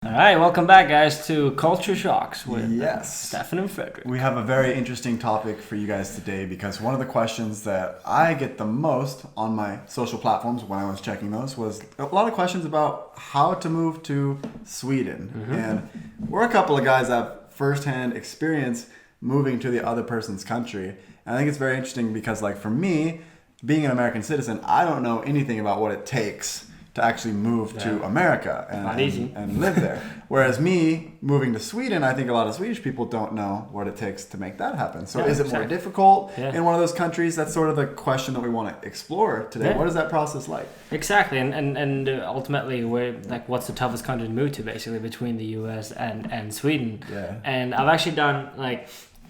All right, welcome back, guys, to Culture Shocks with Stefan and Fredrik. We have a very interesting topic for you guys today because one of the questions that I get the most on my social platforms when I was checking those was a lot of questions about how to move to Sweden. Mm-hmm. And we're a couple of guys that have firsthand experience moving to the other person's country. And I think it's very interesting because, like, for me, being an American citizen, I don't know anything about what it takes to actually move to America and live there. Whereas me moving to Sweden, I think a lot of Swedish people don't know what it takes to make that happen. So is it more difficult in one of those countries? That's sort of the question that we want to explore today. Yeah. What is that process like? Exactly, and ultimately, what's the toughest country to move to, basically, between the US and Sweden? Yeah. And I've actually done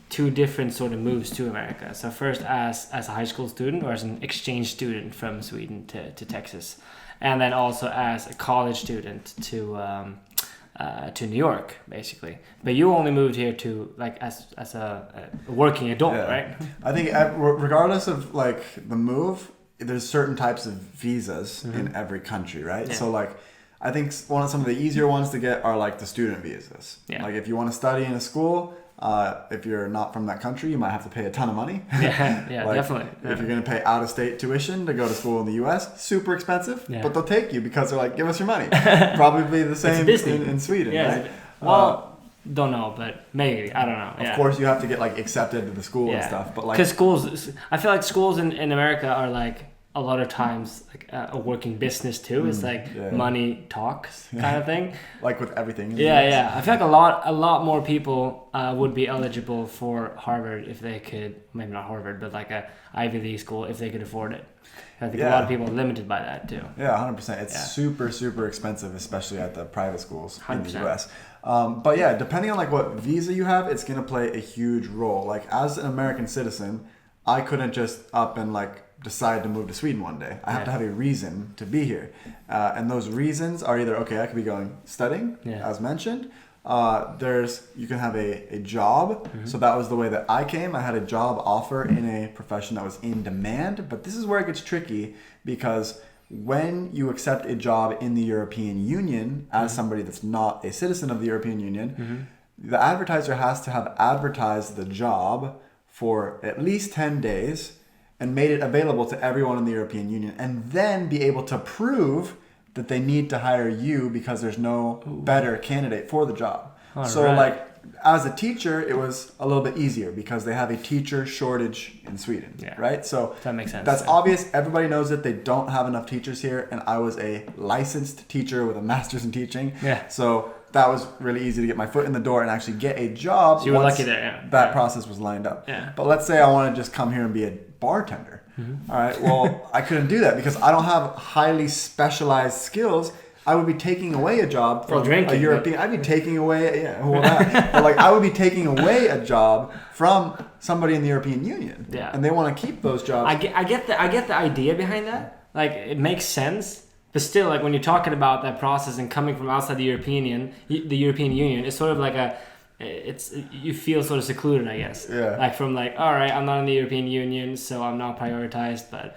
two different sort of moves to America. So first as a high school student or as an exchange student from Sweden to Texas. And then also as a college student to New York, basically. But you only moved here to as a working adult, right? I think regardless of the move, there's certain types of visas in every country, right? Yeah. So I think some of the easier ones to get are the student visas. Yeah. Like if you want to study in a school. If you're not from that country, you might have to pay a ton of money. Yeah, definitely. If you're going to pay out-of-state tuition to go to school in the U.S., super expensive, but they'll take you because they're like, give us your money. Probably the same in Sweden, right? Don't know, but maybe. I don't know. Of course, you have to get accepted to the school and stuff. But because schools, I feel like schools in America are a lot of times a working business too. It's money talks kind of thing. Like with everything. Yeah. I feel like a lot more people would be eligible for Harvard if they could, maybe not Harvard, but a Ivy League school if they could afford it. I think a lot of people are limited by that too. Yeah, 100%. It's super, super expensive, especially at the private schools 100%. In the US. But yeah, depending on what visa you have, it's going to play a huge role. As an American citizen, I couldn't just up and decide to move to Sweden one day. I have to have a reason to be here. And those reasons are either, I could be going studying, as mentioned. You can have a job. Mm-hmm. So that was the way that I came. I had a job offer in a profession that was in demand. But this is where it gets tricky because when you accept a job in the European Union as somebody that's not a citizen of the European Union, the advertiser has to have advertised the job for at least 10 days and made it available to everyone in the European Union, and then be able to prove that they need to hire you because there's no better candidate for the job. As a teacher, it was a little bit easier because they have a teacher shortage in Sweden, right? So that makes sense. That's obvious. Everybody knows that they don't have enough teachers here, and I was a licensed teacher with a master's in teaching. Yeah. So that was really easy to get my foot in the door and actually get a job. So you were lucky there, that process was lined up. Yeah. But let's say I want to just come here and be a bartender. Mm-hmm. All right, well, I couldn't do that because I don't have highly specialized skills. I would be taking away a job from a European. I'd be taking away, but I would be taking away a job from somebody in the European Union. Yeah. And they want to keep those jobs. I get the idea behind that. It makes sense. But still, when you're talking about that process and coming from outside the European Union, it's sort of you feel sort of secluded, I guess. Yeah. All right, I'm not in the European Union, so I'm not prioritized, but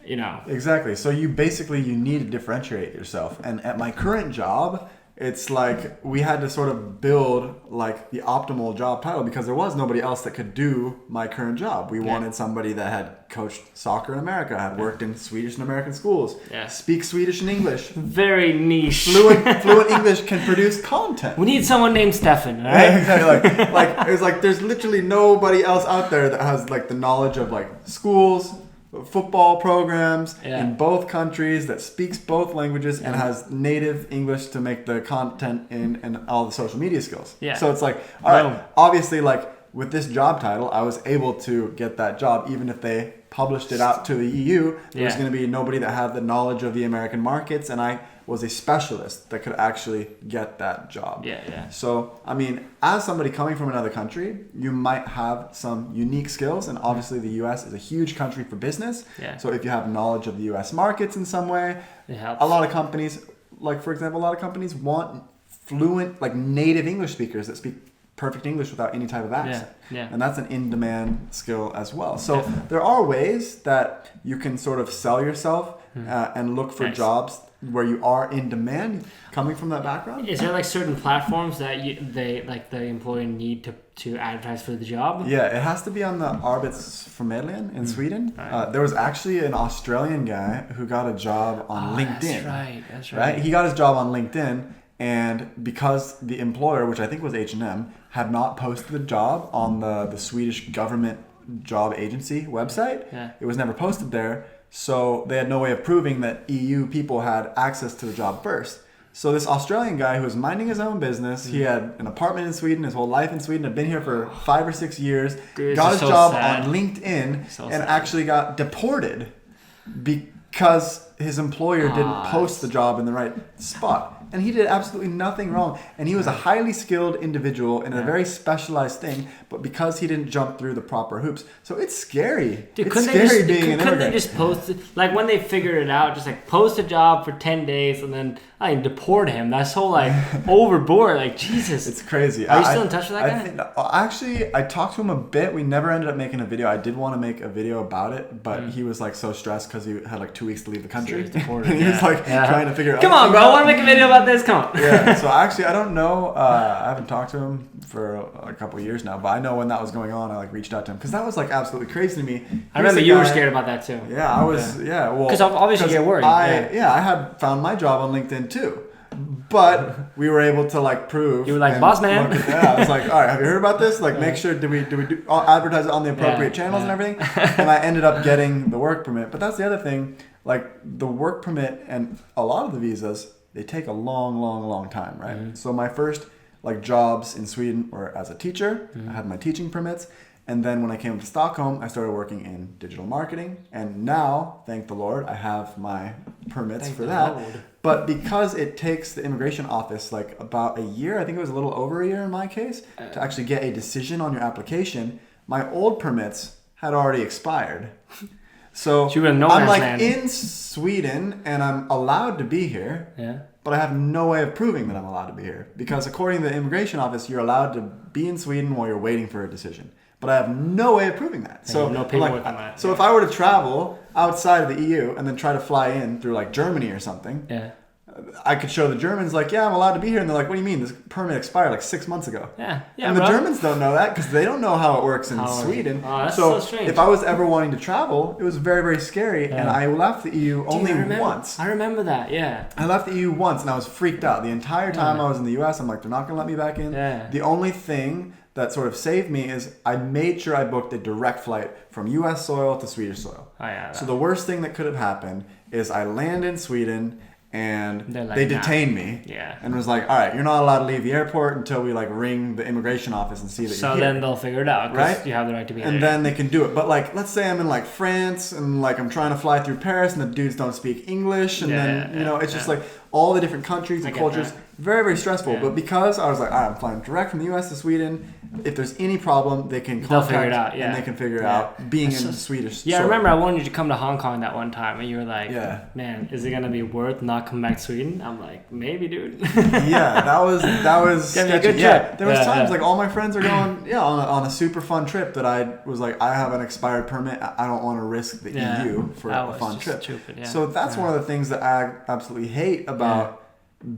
Exactly. So you need to differentiate yourself. And at my current job, it's we had to sort of build the optimal job title because there was nobody else that could do my current job. We wanted somebody that had coached soccer in America, had worked in Swedish and American schools, speak Swedish and English. Very niche. Fluent English, can produce content. We need someone named Stefan, all right? Exactly. It was there's literally nobody else out there that has the knowledge of schools, football programs in both countries, that speaks both languages and has native English to make the content and all the social media skills. Yeah. So it's all right, obviously with this job title, I was able to get that job even if they published it out to the EU. There was going to be nobody that had the knowledge of the American markets, and I was a specialist that could actually get that job. Yeah. So, as somebody coming from another country, you might have some unique skills, and obviously the US is a huge country for business. Yeah. So if you have knowledge of the US markets in some way, it helps. A lot of companies, for example, want fluent, native English speakers that speak perfect English without any type of accent. Yeah. And that's an in-demand skill as well. So there are ways that you can sort of sell yourself and look for jobs where you are in demand coming from that background. Is there like certain platforms that the employer need to advertise for the job? Yeah, it has to be on the Arbetsförmedlingen in Sweden. Right. There was actually an Australian guy who got a job on LinkedIn. That's right. He got his job on LinkedIn, and because the employer, which I think was H&M, had not posted the job on the Swedish government job agency website, it was never posted there. So they had no way of proving that EU people had access to the job first. So this Australian guy who was minding his own business, he had an apartment in Sweden, his whole life in Sweden, had been here for 5 or 6 years, got his job on LinkedIn, and actually got deported because his employer didn't post the job in the right spot. And he did absolutely nothing wrong. And he was a highly skilled individual in a very specialized thing, but because he didn't jump through the proper hoops. So it's scary. Dude, it's scary being an immigrant. Couldn't they just post it? Like when they figured it out, just like post a job for 10 days and then deport him. That's so like overboard. Like, Jesus. It's crazy. Are you still in touch with that guy? Actually, I talked to him a bit. We never ended up making a video. I did want to make a video about it, but he was like so stressed because he had like 2 weeks to leave the country. So and he was like trying to figure out. Come on, bro. I want to make a video about this. Come on. Yeah. So actually, I don't know. I haven't talked to him for a couple of years now, but I know when that was going on, I like reached out to him because that was like absolutely crazy to me. I remember you were scared about that too. Yeah, I was. Yeah, well, because obviously you get worried. I had found my job on LinkedIn too. But we were able to like prove. You were like, boss man. I was like, all right, have you heard about this? Like, make sure do we advertise it on the appropriate channels and everything? And I ended up getting the work permit. But that's the other thing. Like the work permit and a lot of the visas, they take a long time, right? Mm-hmm. So my first like jobs in Sweden were as a teacher. Mm-hmm. I had my teaching permits. And then when I came to Stockholm, I started working in digital marketing. And now, thank the Lord, I have my permits for that. Lord. But because it takes the immigration office like about a year, I think it was a little over a year in my case, to actually get a decision on your application, my old permits had already expired. So I'm like in Sweden and I'm allowed to be here. Yeah. But I have no way of proving that I'm allowed to be here. Because according to the immigration office, you're allowed to be in Sweden while you're waiting for a decision. But I have no way of proving that. So no paperwork on that. So if I were to travel outside of the EU and then try to fly in through like Germany or something, I could show the Germans like, yeah, I'm allowed to be here. And they're like, what do you mean? This permit expired like 6 months ago. Yeah. And the Germans don't know that because they don't know how it works in Sweden. Oh, that's so strange. If I was ever wanting to travel, it was very, very scary. And I left the EU only once. I remember that, yeah. I left the EU once and I was freaked out. The entire time I was in the US, I'm like, they're not going to let me back in. Yeah. The only thing that sort of saved me is I made sure I booked a direct flight from US soil to Swedish soil. Oh, yeah, so the worst thing that could have happened is I land in Sweden and they detained me and was like, all right, you're not allowed to leave the airport until we like ring the immigration office and see that you're here. So then they'll figure it out, right? You have the right to be and then they can do it. But like, let's say I'm in like France and like I'm trying to fly through Paris and the dudes don't speak English and it's just like all the different countries and cultures. Very, very stressful. But because I was like, all right, I'm flying direct from the US to Sweden. If there's any problem, they can contact figure it out, and they can figure it out being in Swedish. Yeah, I remember I wanted you to come to Hong Kong that one time and you were like, man, is it going to be worth not coming back to Sweden? I'm like, maybe, dude. That was sketchy. There was times like all my friends are going on a super fun trip that I was like, I have an expired permit. I don't want to risk the EU for a fun trip. Stupid, so that's one of the things that I absolutely hate about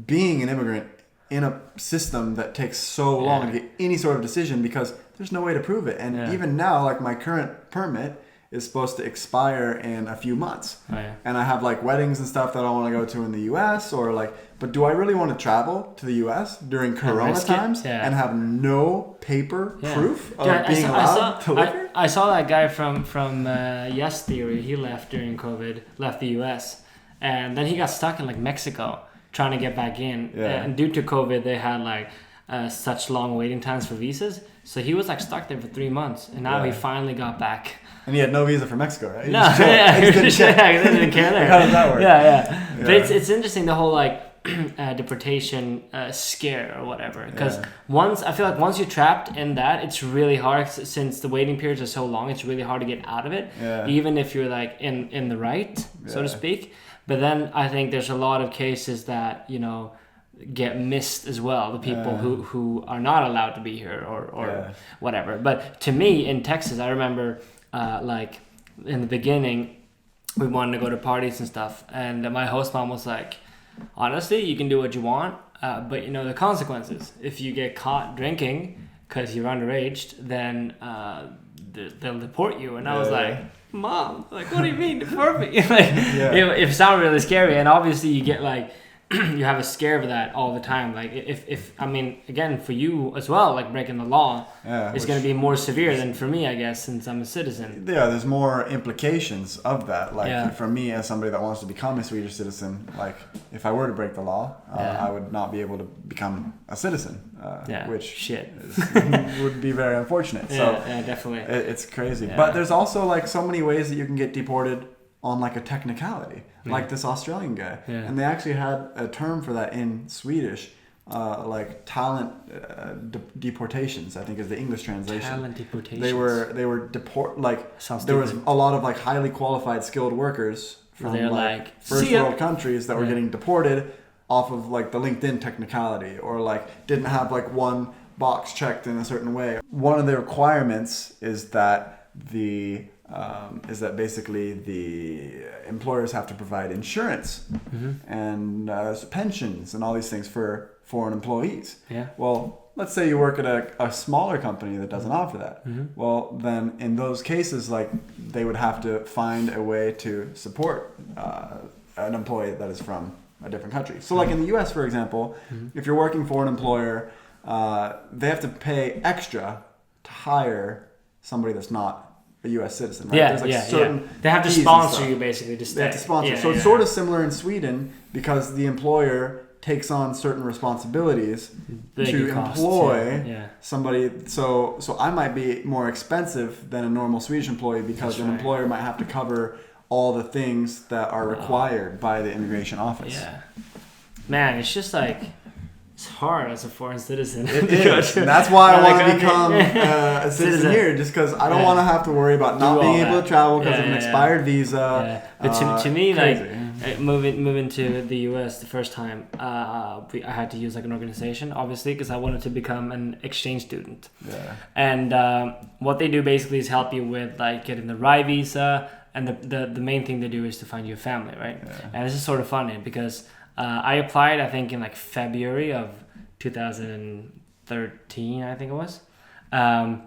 being an immigrant in a system that takes so long to get any sort of decision because there's no way to prove it. And even now, like my current permit is supposed to expire in a few months. And I have like weddings and stuff that I want to go to in the US or like, but do I really want to travel to the US during Corona times and have no paper proof of being allowed to live here? I saw that guy from Yes Theory. He left during COVID, left the US. And then he got stuck in like Mexico trying to get back in. And due to COVID, they had like such long waiting times for visas. So he was like stuck there for 3 months. And now he finally got back. And he had no visa for Mexico, right? He didn't care there. How does that work? But it's interesting, the whole like deportation scare or whatever. Because I feel like once you're trapped in that, it's really hard since the waiting periods are so long. It's really hard to get out of it, even if you're like in the right, so to speak. But then I think there's a lot of cases that, get missed as well. The people who are not allowed to be here or whatever. But to me in Texas, I remember like in the beginning, we wanted to go to parties and stuff. And my host mom was like, honestly, you can do what you want, but you know the consequences. If you get caught drinking because you're underage, then they'll deport you. And I was like, Mom, like, what do you mean deport me? Like, it sounded really scary, and obviously you get like. You have a scare of that all the time. Like if I mean, again, for you as well, like breaking the law, it's going to be more severe than for me, I guess, since I'm a citizen. Yeah, there's more implications of that. Like for me, as somebody that wants to become a Swedish citizen, like if I were to break the law, I would not be able to become a citizen, which would be very unfortunate. So definitely, it's crazy. But there's also like so many ways that you can get deported on like a technicality, like this Australian guy. And they actually had a term for that in Swedish, like talent deportations, I think is the English translation. Talent deportations. They were there was a lot of like highly qualified skilled workers from like first world countries that were getting deported off of like the LinkedIn technicality, or like didn't have like one box checked in a certain way. One of the requirements is that basically the employers have to provide insurance and pensions and all these things for foreign employees. Well, let's say you work at a smaller company that doesn't offer that. Well, then in those cases, like they would have to find a way to support an employee that is from a different country. So like in the US, for example, if you're working for an employer, they have to pay extra to hire somebody that's not a U.S. citizen, right? They have to sponsor you basically to stay. They have to sponsor. So it's sort of similar in Sweden because the employer takes on certain responsibilities to employ somebody. So I might be more expensive than a normal Swedish employee because an employer might have to cover all the things that are required by the immigration office. Yeah, man, it's just like. It's hard as a foreign citizen. It is. And that's why I want to become a citizen here, just because I don't want to have to worry about not being able to travel because of an expired visa. But to me, like moving to the US the first time, I had to use like an organization, obviously, because I wanted to become an exchange student. And what they do basically is help you with like getting the right visa, and the main thing they do is to find you a family, right? And this is sort of funny because. I applied, I think, in like February of 2013, I think it was. And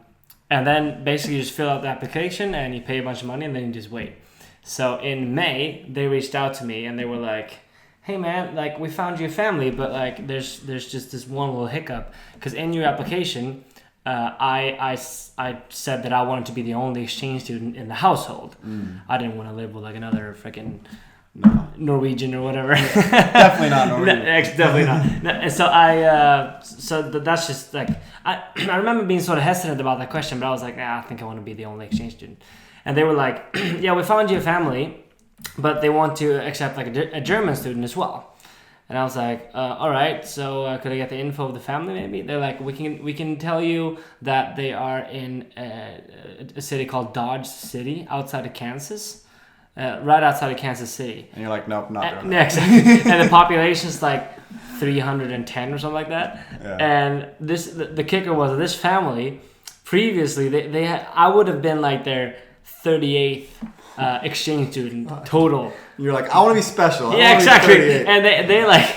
then basically you just fill out the application and you pay a bunch of money and then you just wait. So in May, they reached out to me and they were like, hey man, like we found you a family, but like there's just this one little hiccup. Because in your application, I said that I wanted to be the only exchange student in the household. I didn't want to live with like another freaking... Norwegian or whatever. Definitely not Norwegian. Definitely not. And so that's just like I remember being sort of hesitant about that question, but I was like, I think I want to be the only exchange student. And they were like, yeah, we found you a family, but they want to accept like a German student as well. And I was like, all right, so could I get the info of the family maybe? They're like, we can tell you that they are in a city called Dodge City outside of Kansas. Right outside of Kansas City. And you're like, nope, not there. Exactly. And the population's like 310 or something like that. And the kicker was this family, previously, they had, I would have been like their 38th exchange student total. You're like, I want to be special. Exactly. And they like,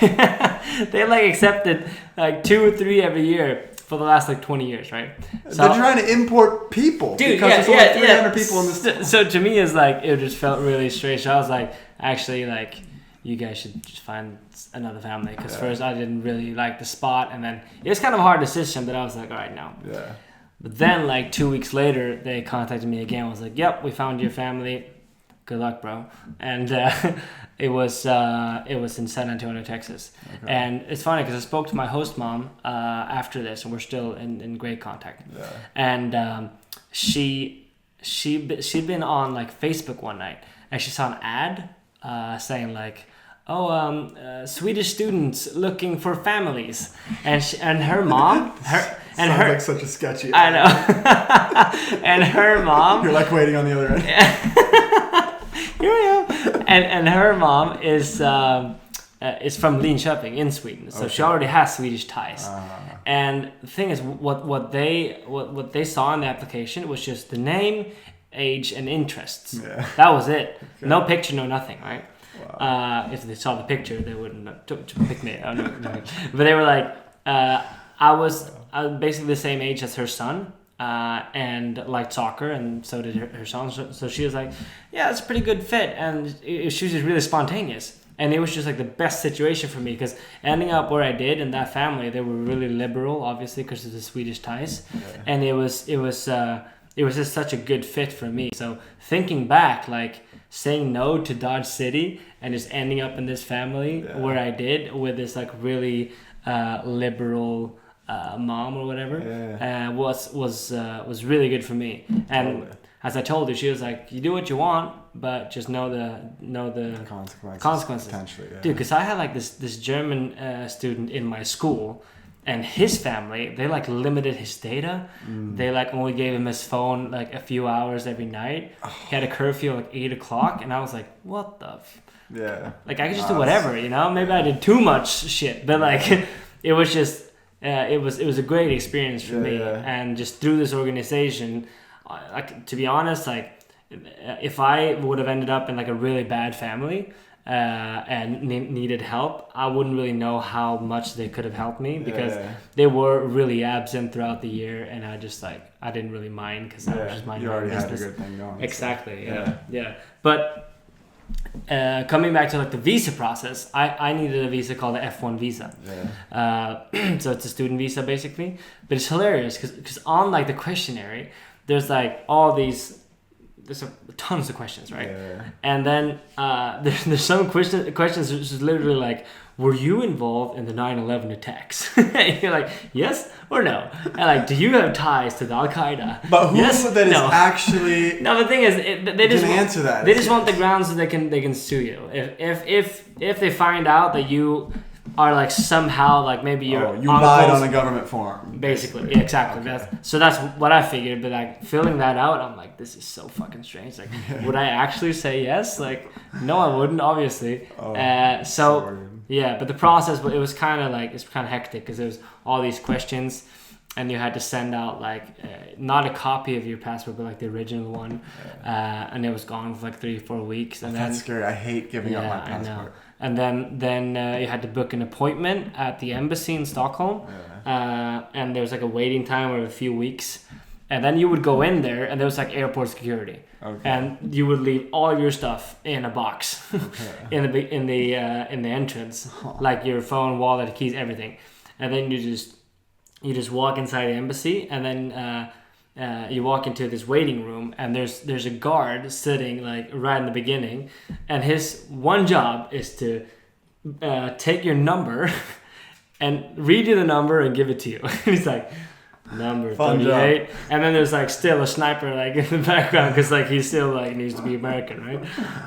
they like accepted like 2 or 3 every year. For the last like 20 years, right? So, they're trying to import people because there's only 300 people in this. So to me, it's like it just felt really strange. So I was like, actually, like you guys should just find another family because first I didn't really like the spot, and then it was kind of a hard decision. But I was like, all right, now. But then like 2 weeks later, they contacted me again. I was like, yep, we found your family. Good luck, bro. And it was in San Antonio, Texas. And it's funny because I spoke to my host mom after this, and we're still in great contact. And she'd been on like Facebook one night, and she saw an ad saying like, Swedish students looking for families, and her mom, sounds like such a sketchy. I know. And her mom, you're like waiting on the other end. Here I am. And her mom is from Linköping in Sweden, so she already has Swedish ties. And the thing is, what they saw in the application was just the name, age, and interests. That was it. No picture, no nothing, right? If they saw the picture, they wouldn't pick me. Oh, no. But they were like, I was basically the same age as her son. And liked soccer, and so did her son. So she was like, yeah, it's a pretty good fit. And she was just really spontaneous. And it was just like the best situation for me, because ending up where I did in that family, they were really liberal, obviously, because of the Swedish ties. Yeah. And it was just such a good fit for me. So thinking back, like saying no to Dodge City and just ending up in this family where I did, with this like really liberal mom or whatever, was really good for me. And as I told her, she was like, you do what you want, but just know the consequences. Potentially, dude, because I had like this German student in my school, and his family, they like limited his data. They like only gave him his phone like a few hours every night. He had a curfew like 8 o'clock, and I was like, what the like I could just do whatever, you know. Maybe I did too much shit, but like it was just it was a great experience for me. And just through this organization, like, to be honest, like if I would have ended up in like a really bad family and needed help, I wouldn't really know how much they could have helped me, because they were really absent throughout the year, and I just like I didn't really mind, because I was just minding my business. You already had a good thing going. Exactly. Yeah. But coming back to like the visa process, I needed a visa called the F1 visa. So it's a student visa basically, but it's hilarious because on like the questionnaire, there's like all these, there's tons of questions, right? And then there's some questions which is literally like, were you involved in the 9/11 attacks? And you're like, yes or no? And like, do you have ties to the Al-Qaeda? But who is actually? No, the thing is, they just answer that. They just want the grounds so they can sue you. If they find out that you are like somehow like maybe you lied on a government form. Basically, yeah, exactly. Okay. That's what I figured. But like filling that out, I'm like, this is so fucking strange. Like, would I actually say yes? Like, no, I wouldn't, obviously. Yeah, but the process, it was kind of like, it's kind of hectic, because there was all these questions, and you had to send out like not a copy of your passport, but like the original one, and it was gone for like 3-4 weeks. And that's scary. I hate giving up my passport. I know. And then you had to book an appointment at the embassy in Stockholm, and there was like a waiting time of a few weeks. And then you would go in there, and there was like airport security, and you would leave all your stuff in a box in the entrance, like your phone, wallet, keys, everything. And then you just walk inside the embassy, and then you walk into this waiting room, and there's a guard sitting like right in the beginning, and his one job is to take your number and read you the number and give it to you. He's like, number 38, and then there's like still a sniper like in the background, because like he still like needs to be American, right?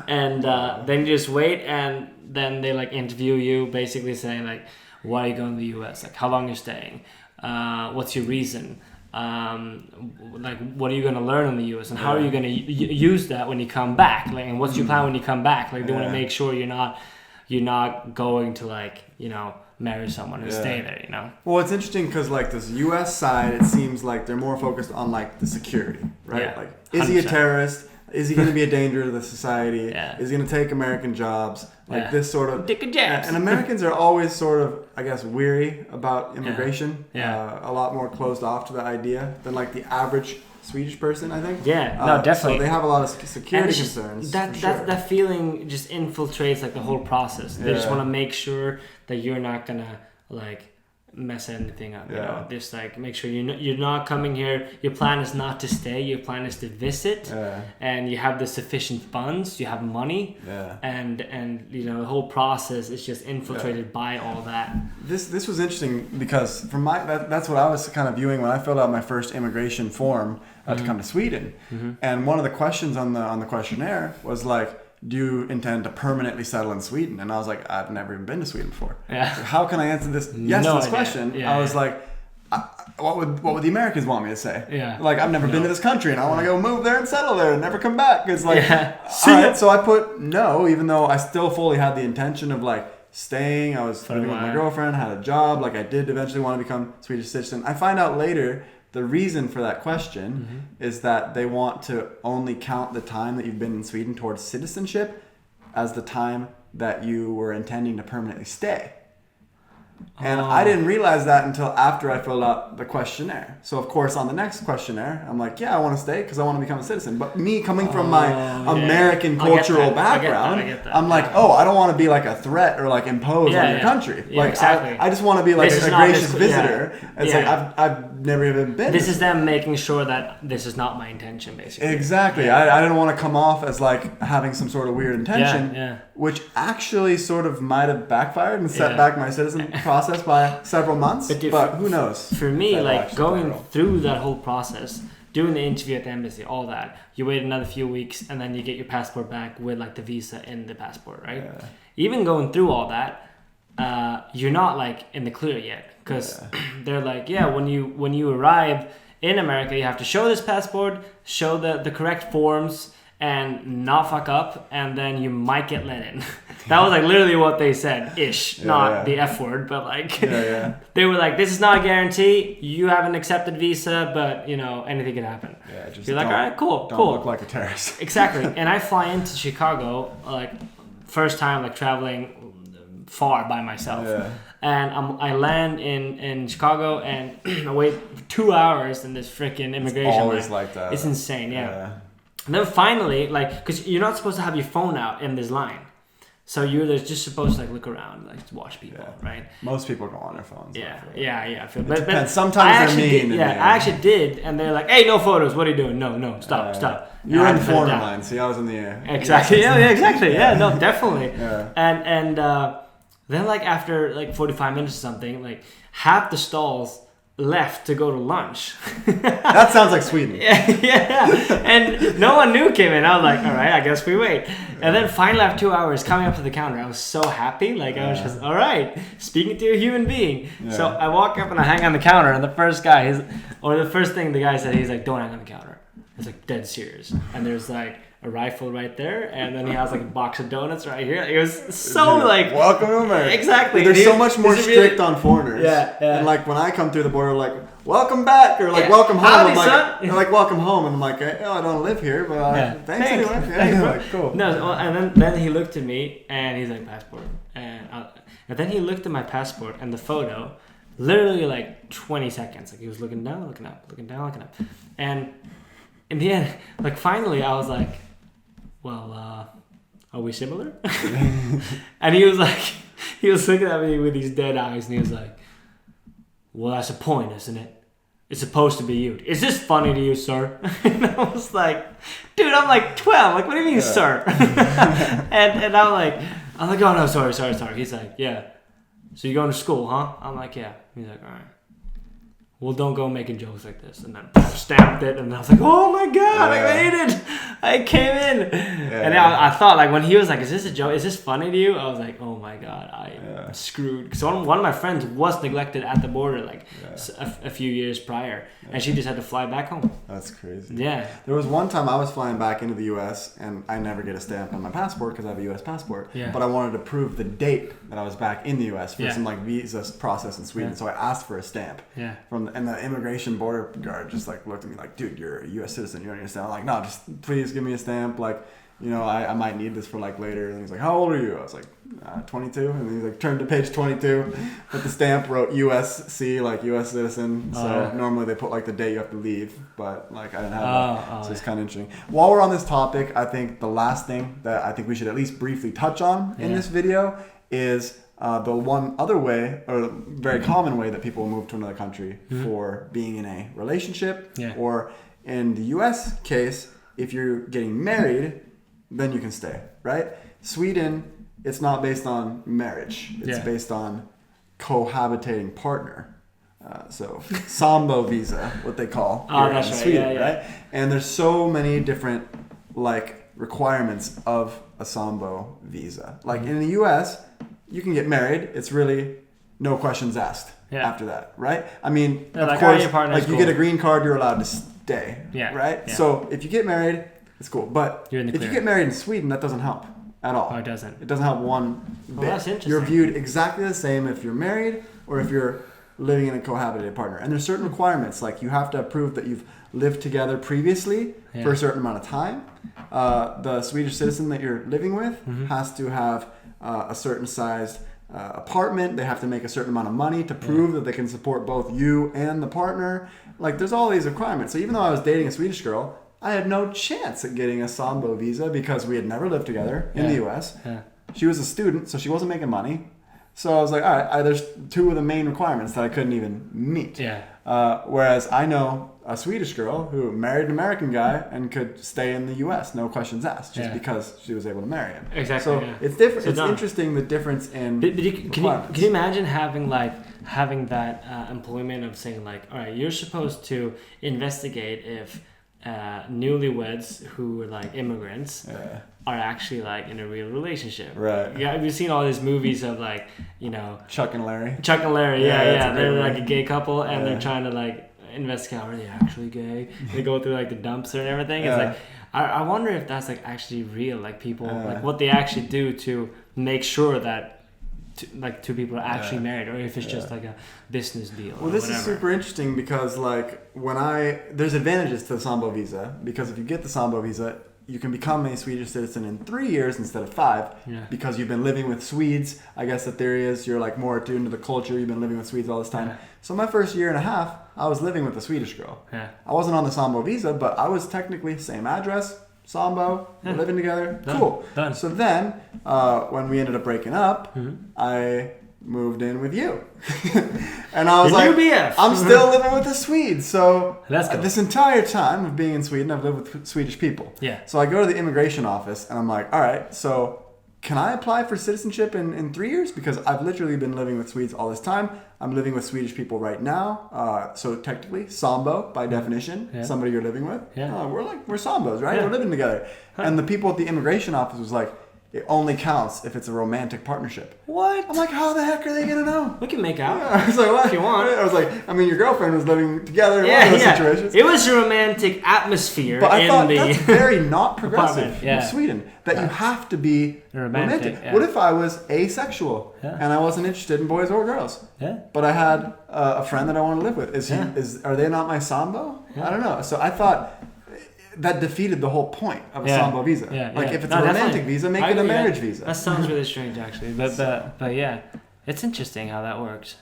And then you just wait, and then they like interview you, basically saying like, why are you going to the US, like how long you're staying, what's your reason, like what are you going to learn in the US, and how are you going to use that when you come back, like, and what's your plan when you come back, like they want to make sure you're not going to like, you know, marry someone and stay there, you know. Well, it's interesting because like this U.S. side, it seems like they're more focused on like the security, right? Like, is he a terrorist? Is he going to be a danger to the society? Is he going to take American jobs? Like this sort of. Dick and jabs. And Americans are always sort of, I guess, weary about immigration. A lot more closed off to the idea than like the average Swedish person, I think. No, definitely. So they have a lot of security concerns. That feeling just infiltrates like the whole process. They just want to make sure that you're not gonna like mess anything up. You know, just like make sure you're not coming here. Your plan is not to stay. Your plan is to visit, and you have the sufficient funds. You have money, and you know the whole process is just infiltrated by all that. This was interesting because from that's what I was kind of viewing when I filled out my first immigration form to come to Sweden, and one of the questions on the questionnaire was like, do you intend to permanently settle in Sweden? And I was like, I've never even been to Sweden before. So how can I answer this this question? I was like, what would the Americans want me to say? Like, I've never been to this country, and I want to go move there and settle there and never come back. It's like, so I put no, even though I still fully had the intention of like staying. I was living with my girlfriend, had a job. Like, I did eventually want to become Swedish citizen. I find out later the reason for that question is that they want to only count the time that you've been in Sweden towards citizenship as the time that you were intending to permanently stay. And I didn't realize that until after I filled out the questionnaire. So, of course, on the next questionnaire, I'm like, yeah, I want to stay because I want to become a citizen. But me coming from my American cultural background, I'm like, I don't want to be like a threat or like impose on your country. Yeah, like, exactly. I just want to be like a gracious visitor. It's like, I've never even been. This is them making sure that this is not my intention, basically. Exactly. I didn't want to come off as like having some sort of weird intention, which actually sort of might have backfired and set back my citizen process by several months, but who knows? For me, like going through that whole process, doing the interview at the embassy, all that, you wait another few weeks and then you get your passport back with like the visa in the passport, right? Yeah. Even going through all that, you're not like in the clear yet because they're like, when you arrive in America, you have to show this passport, show the correct forms, and not fuck up, and then you might get let in. That was like literally what they said, not the F word, but like they were like, this is not a guarantee. You have an accepted visa, but you know anything can happen. Yeah, just you're like, all right, cool. Don't look like a terrorist. Exactly. And I fly into Chicago like first time like traveling far by myself. Yeah. And I land in Chicago and I wait 2 hours in this freaking immigration line. Always like that. It's insane. Yeah. And then finally, like, because you're not supposed to have your phone out in this line. So you're just supposed to, like, look around, like, watch people, right? Most people go on their phones. I feel it depends. Sometimes they're mean. I actually did. And they're like, hey, no photos. What are you doing? No, stop. You're in foreign line. See, I was in the air. Exactly. Exactly. Yeah, no, definitely. And then, like, after, like, 45 minutes or something, like, half the stalls left to go to lunch. That sounds like Sweden. And no one new came in. I was like, all right, I guess we wait. And then finally after 2 hours coming up to the counter, I was so happy. Like I was just, all right, speaking to a human being. So I walk up and I hang on the counter, and the first thing the guy said, he's like, don't hang on the counter. It's like dead serious. And there's like a rifle right there, and then he has like a box of donuts right here. It was so like welcome to America. Exactly. They're so much more strict on foreigners. And like when I come through the border, like welcome back or like welcome home. Howdy, I'm like, son. Like welcome home, and I'm like, I don't live here, but thanks anyway. Yeah, like, cool. No, and then he looked at me and he's like passport, and then he looked at my passport and the photo, literally like 20 seconds. Like he was looking down, looking up, looking down, looking up, and in the end, like finally, I was like, well, are we similar? And he was looking at me with these dead eyes, and he was like, well, that's the point, isn't it? It's supposed to be you. Is this funny to you, sir? And I was like, dude, I'm like 12. Like, what do you mean, sir? and I'm like, oh no, sorry. He's like, yeah. So you going to school, huh? I'm like, yeah. He's like, all right. Well, don't go making jokes like this. And then stamped it, and I was like, oh my god, I made it. I came in. And I thought, like, when he was like, is this a joke? Is this funny to you? I was like, oh my god, I'm screwed. Because one of my friends was neglected at the border, like, a few years prior. And she just had to fly back home. That's crazy. Yeah. There was one time I was flying back into the U.S., and I never get a stamp on my passport because I have a U.S. passport. Yeah. But I wanted to prove the date that I was back in the U.S. for some, like, visa process in Sweden. So I asked for a stamp. Yeah. And the immigration border guard just like looked at me like, dude, you're a U.S. citizen, you don't need a stamp. I'm like, no, just please give me a stamp. Like, you know, I might need this for like later. And he's like, how old are you? I was like, 22. And he's like, turned to page 22. But the stamp wrote USC, like U.S. citizen. So normally they put like the day you have to leave, but like I didn't have that. So it's kind of interesting. While we're on this topic, I think the last thing that I think we should at least briefly touch on in this video is the one other way, or very common way that people move to another country for being in a relationship, or in the U.S. case, if you're getting married, then you can stay, right? Sweden, it's not based on marriage. It's based on cohabitating partner. So Sambo Visa, what they call here in Sweden, right? And there's so many different like requirements of a Sambo Visa. Like in the U.S., you can get married. It's really no questions asked after that, right? I mean, of course, like you get a green card, you're allowed to stay, right? Yeah. So if you get married, it's cool. But if you get married in Sweden, that doesn't help at all. Oh, it doesn't. It doesn't help one bit. That's interesting. You're viewed exactly the same if you're married or if you're living in a cohabitated partner. And there's certain requirements, like you have to prove that you've lived together previously for a certain amount of time. The Swedish citizen that you're living with has to have a certain sized apartment. They have to make a certain amount of money to prove that they can support both you and the partner. Like, there's all these requirements. So even though I was dating a Swedish girl, I had no chance at getting a Sambo visa because we had never lived together in the U.S. She was a student, so she wasn't making money. So I was like, all right, there's two of the main requirements that I couldn't even meet. Whereas I know a Swedish girl who married an American guy and could stay in the U.S., no questions asked, just because she was able to marry him. Exactly. So it's different. So it's interesting, the difference in can you imagine having that employment of saying like, all right, you're supposed to investigate if newlyweds who are like immigrants are actually like in a real relationship. Right. Yeah, we've seen all these movies of like, you know, Chuck and Larry. They're like a gay couple and they're trying to like investigate, are they actually gay? They go through like the dumpster and everything. It's like I wonder if that's like actually real, like people like what they actually do to make sure that two people are actually married, or if it's just like a business deal. Well, this is super interesting because like there's advantages to the Sambo visa, because if you get the Sambo visa, you can become a Swedish citizen in 3 years instead of 5 because you've been living with Swedes. I guess the theory is you're like more attuned to the culture. You've been living with Swedes all this time. So my first year and a half, I was living with a Swedish girl. I wasn't on the Sambo visa, but I was technically same address, Sambo, we're living together. Cool. Done. So then, when we ended up breaking up, I moved in with you. And I was I'm still living with a Swede. So this entire time of being in Sweden, I've lived with Swedish people. So I go to the immigration office and I'm like, all right, so can I apply for citizenship in 3 years? Because I've literally been living with Swedes all this time. I'm living with Swedish people right now. So technically, Sambo, by definition, somebody you're living with. We're Sambos, right? We're living together. And the people at the immigration office was like, it only counts if it's a romantic partnership. What? I'm like, how the heck are they going to know? We can make out. I was like, what? If you want. I was like, I mean, your girlfriend was living together in one of those situations. It was a romantic atmosphere. But I thought that's very not progressive in Sweden, that you have to be romantic. What if I was asexual and I wasn't interested in boys or girls? But I had a friend that I want to live with. Are they not my Sambo? I don't know. So I thought that defeated the whole point of a Sambo visa. If it's a romantic visa, make it a marriage visa. That sounds really strange, actually. But yeah, it's interesting how that works.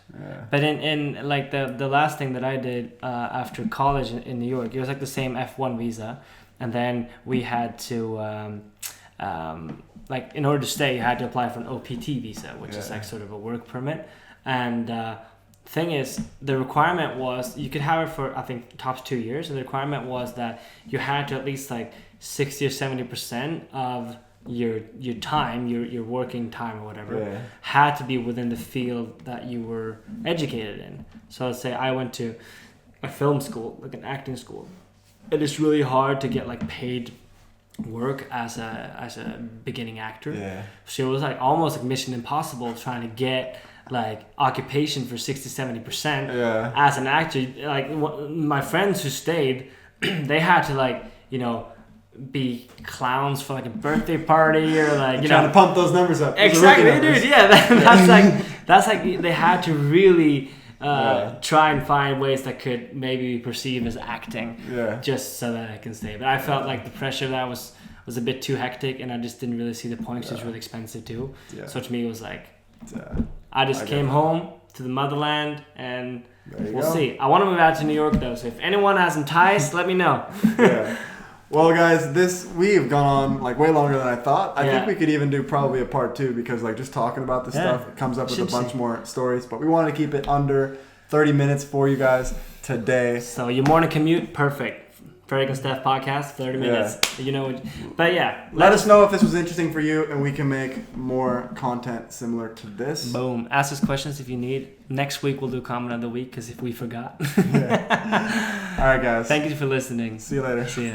But in like the last thing that I did after college in New York, it was like the same F1 visa, and then we had to like in order to stay, you had to apply for an OPT visa, which is like sort of a work permit, and. Thing is, the requirement was you could have it for I think tops 2 years, and the requirement was that you had to at least like 60 or 70% of your time, your working time or whatever, had to be within the field that you were educated in. So let's say I went to a film school, like an acting school. It is really hard to get like paid work as a beginning actor. So it was like almost like mission impossible trying to get like occupation for 60-70% as an actor. Like my friends who stayed, they had to like, you know, be clowns for like a birthday party or like you trying to pump those numbers up. Exactly, dude. That's like they had to really try and find ways that could maybe be perceived as acting, just so that I can stay. But I felt like the pressure of that was a bit too hectic, and I just didn't really see the point. It was really expensive too. So to me, it was like I just came home to the motherland, and we'll see. I want to move out to New York though, so if anyone has some ties, let me know. Well, guys, we've gone on like way longer than I thought. I think we could even do probably a part 2 because like just talking about this stuff, it comes up with a bunch more stories. But we want to keep it under 30 minutes for you guys today. So your morning commute, perfect. Fredrik and Steph podcast, 30 minutes. You know, but let us know if this was interesting for you, and we can make more content similar to this. Boom. Ask us questions if you need. Next week we'll do comment of the week because if we forgot. All right, guys. Thank you for listening. See you later. See ya.